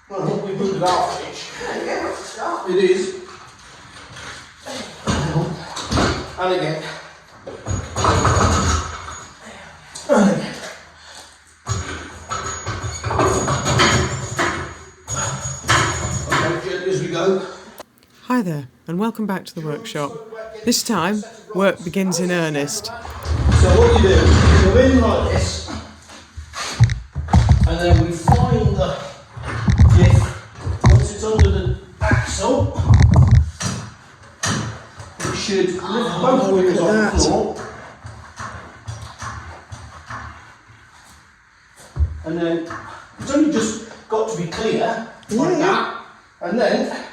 Well, we moved it half an inch. Yeah, what's the start? It is. And again. And again. Okay, gently as we go. Hi there, and welcome back to the workshop. This time, work begins in earnest. So what you do, you go in like this, and then we find the diff. Once it's under the axle, it should lift both wheels off the floor. And then it's only just got to be clear, like that. And then,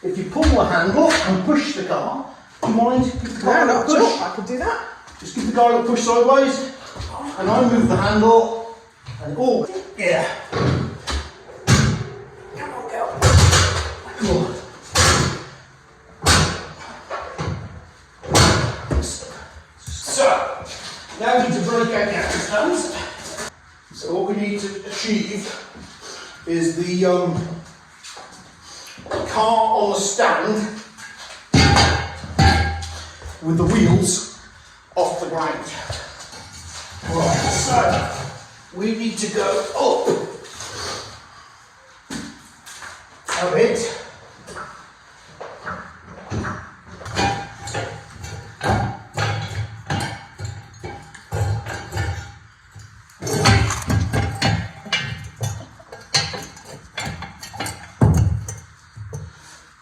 if you pull the handle and push the car, do you mind? Give the car a push. I could do that. Just give the car a push sideways, and I move the handle, and yeah. Come on, girl. Come on. So, now we need to break out the handstands. So what we need to achieve is the car on the stand with the wheels off the ground. Right, so we need to go up a bit.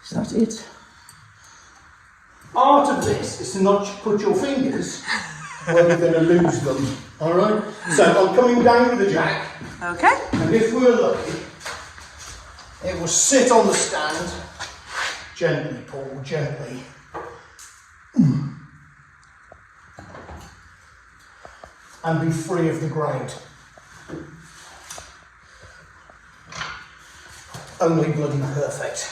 Is that it? Part of this is to not put your fingers where you're going to lose them. Alright? So I'm coming down with the jack. Okay. And if we're lucky, it will sit on the stand. Gently, Paul, gently. And be free of the ground. Only bloody perfect.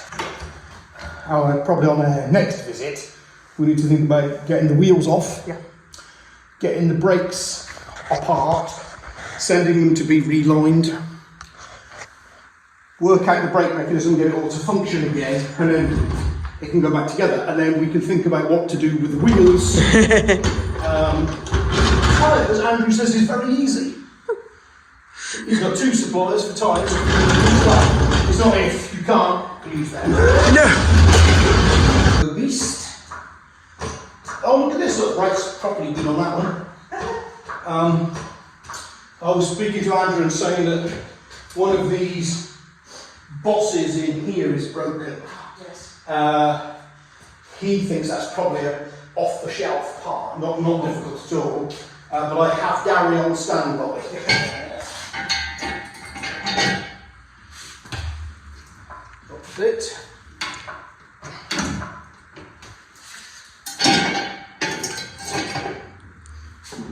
Probably on our next visit, we need to think about getting the wheels off, getting the brakes apart, sending them to be relined, work out the brake mechanism, get it all to function again, and then it can go back together. And then we can think about what to do with the wheels. Tyres, Andrew says, is very easy. He's got 2 suppliers for tyres. It's not if, you can't use them. No! The beast. Oh, look at this, look, brakes properly good on that one. I was speaking to Andrew and saying that one of these bosses in here is broken. Yes. He thinks that's probably an off-the-shelf part, not difficult at all. But I have Gary on standby. That's it.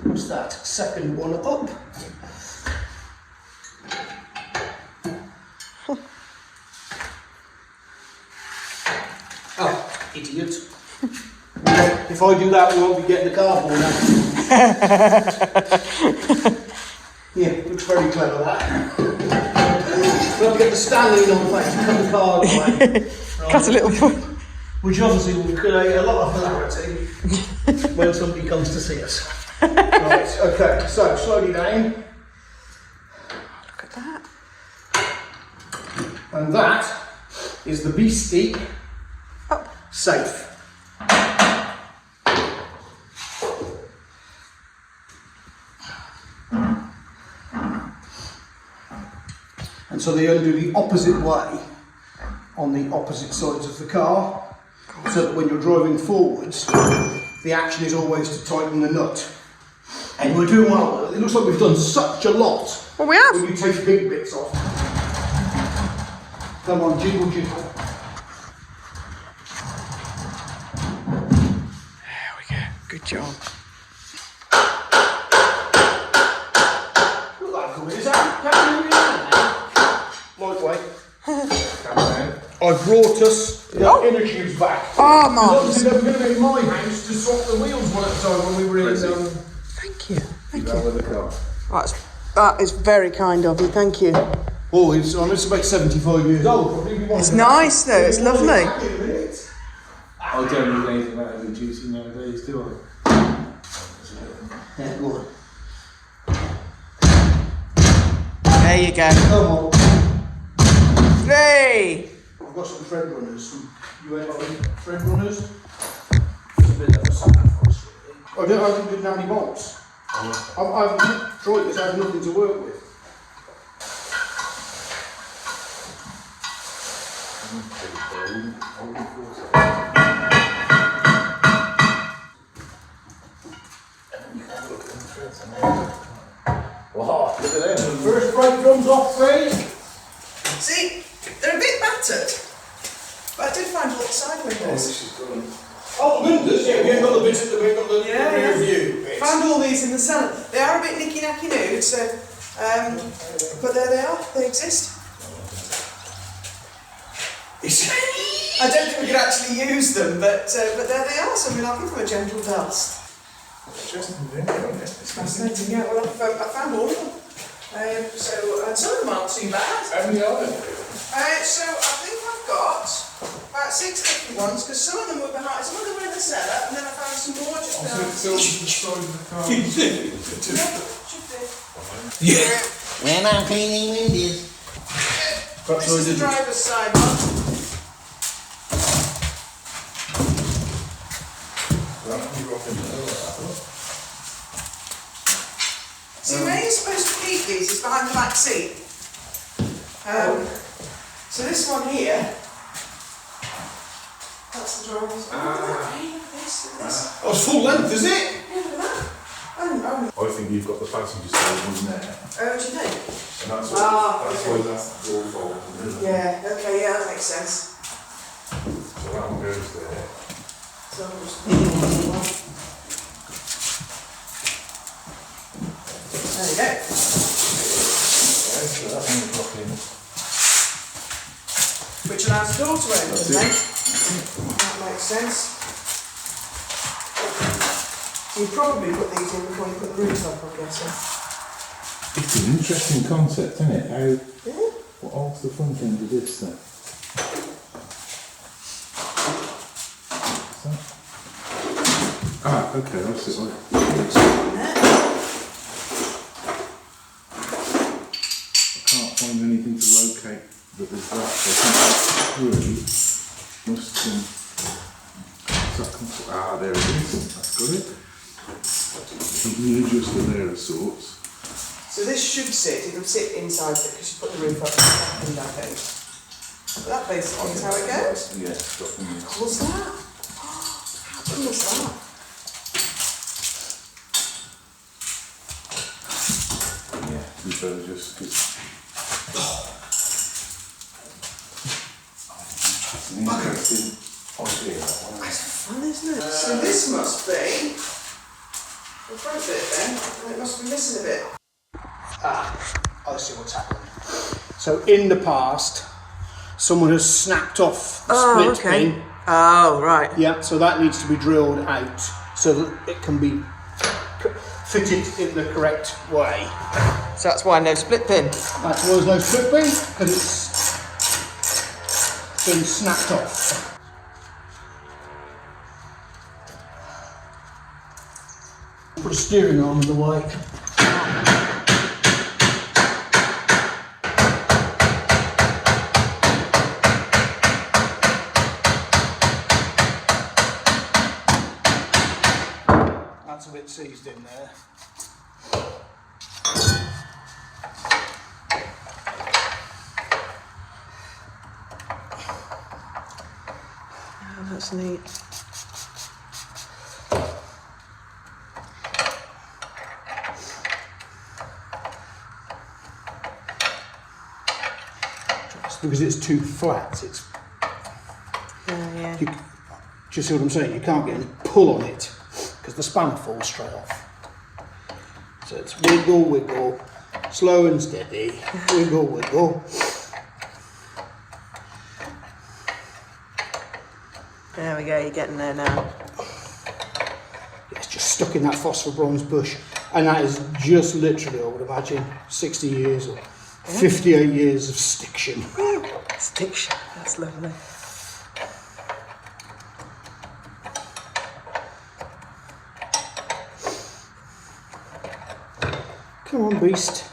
What's that? Second one up. Oh, idiot. If I do that, we won't be getting the cardboard out. Yeah, looks very clever that. We'll have to get the standing on the face and cut the card away. Right. Cut a little. Which obviously will create a lot of hilarity when somebody comes to see us. Right, okay, so slowly down. Look at that. And that is the beastie safe. And so they undo the opposite way on the opposite sides of the car, so that when you're driving forwards, the action is always to tighten the nut. And we're doing well. It looks like we've done such a lot. Well, we have. When you take big bits off. Come on, jiggle, jiggle. There we go. Good job. Look like good. Is that coming in now? Lightweight. I brought us the inner tubes back. Oh, marvellous. They were going to be in my house to swap the wheels one at a time when we were in. Thank you. Thank Down with the car. That is very kind of you. Thank you. Oh, it's about 75 years old. Probably. It's nice though, it's lovely. I don't need anything out of the duty nowadays, do Yeah, go on. There you go. Come on. Hey! I've got some thread runners. You ain't got any thread runners? It's a bit of a sacrifice. I didn't have any bolts. I haven't tried this, I have nothing to work with. Wow, look at them. First brake drum's off, three. See, they're a bit battered, but I did find all the side windows. Oh, the windows? Yeah, we ain't got the bits at the, we ain't got the rear view bits. Found all these in the cellar. They are a bit nicky-nacky nude, so, but there they are, they exist. I don't think we could actually use them, but there they are, so we're looking for a gentle dust. Interesting video, isn't it? It's fascinating, yeah, well I found all of them. And some of them aren't too bad. How many are there? So I think I've got about 6 different ones, because some of them were behind, some of them were in the cellar, and then I found some more just So behind. it's all to the side of the car. Should be. Yeah. When I'm cleaning windows. This is the driver's side one. See, where you're supposed to keep these is behind the back seat. So this one here, that's the driver's side. Hey, look at this, look at this. Oh, it's full length, is it? Yeah, look at that. Oh, I think you've got the passenger side one there. what do you think? And that's Ah, that's okay. why that's all folded, isn't it? Yeah, okay, yeah, that makes sense. So that one goes there. So I'm just there you go. Okay, so that one will drop in. Which allows the door to open, That's doesn't it. it? That makes sense. You probably put these in before you put the roof up, I'm guessing. It's an interesting concept, isn't it? How, Yeah. what all's the front end of this then? Ah, okay, I see. Right. I can't find anything to locate that there's that. So I think three must come. There it is. That's got it. Something adjusted there of sorts. So this should sit, it'll sit inside it because you put the roof up and that goes. But that basically is how it goes. Yes, got them. What's that? How cool is that? Yeah, we better just. It's an interesting idea, that one. That's fun, isn't it? So this must be the front bit then, and it must be missing a bit. I see what's happening. So in the past, someone has snapped off the split pin. Oh, right. Yeah, so that needs to be drilled out so that it can be fitted in the correct way. So that's why no split pin. That's why there's no split pin, because it's been snapped off. Put a steering arm in the way. That's a bit seized in there. Oh, that's neat. Just because it's too flat, it's. Yeah. Do you see what I'm saying? You can't get any pull on it because the spanner falls straight off. So it's wiggle, wiggle, slow and steady, wiggle, wiggle. There we go, you're getting there now. It's just stuck in that phosphor bronze bush, and that is just literally, I would imagine, 60 years or 58 years of stiction. Stiction, that's lovely. Come on, beast.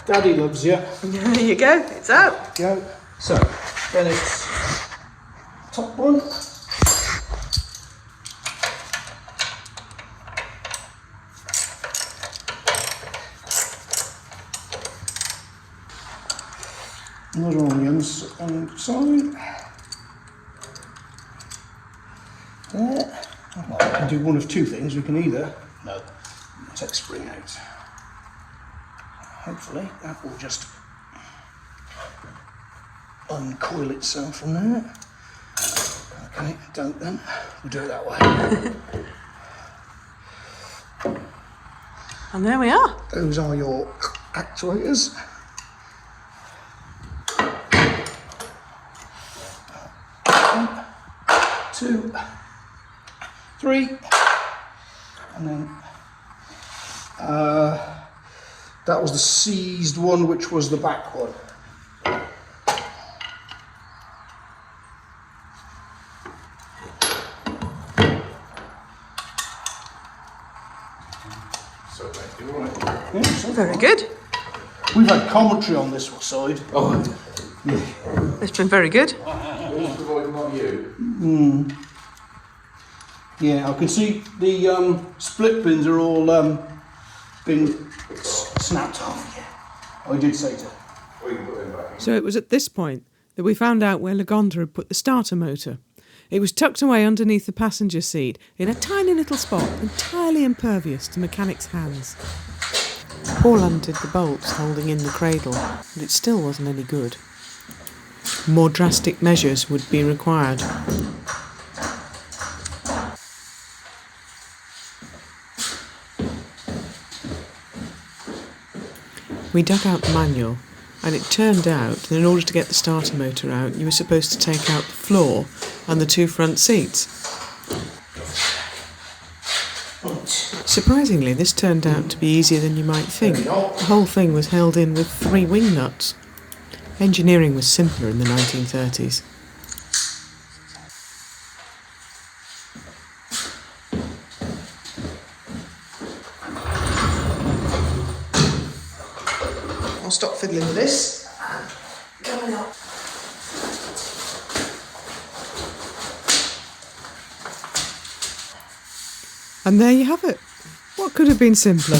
Daddy loves you. There you go, it's out. Go. So, then it's top one. Another on the side. There. Well, we can do one of two things. We can either take spring out. Hopefully that will just uncoil itself from there. Okay, don't then. We'll do it that way. And there we are. Those are your actuators. 1, 2, 3, and then that was the seized one, which was the back one. So, mate, you all right? Yeah, so Very far. good. We've had commentary on this side. Oh, It's been very good. who's providing not you? Yeah, I can see the split pins are all been snapped off. Yeah, I did say to. We can put them back in. So it was at this point that we found out where Lagonda had put the starter motor. It was tucked away underneath the passenger seat in a tiny little spot, entirely impervious to mechanics' hands. Paul undid the bolts holding in the cradle, but it still wasn't any good. More drastic measures would be required. We dug out the manual, and it turned out that in order to get the starter motor out, you were supposed to take out the floor and the two front seats. Surprisingly, this turned out to be easier than you might think. The whole thing was held in with 3 wing nuts. Engineering was simpler in the 1930s. I'll stop fiddling with this. Coming up. And there you have it. What could have been simpler?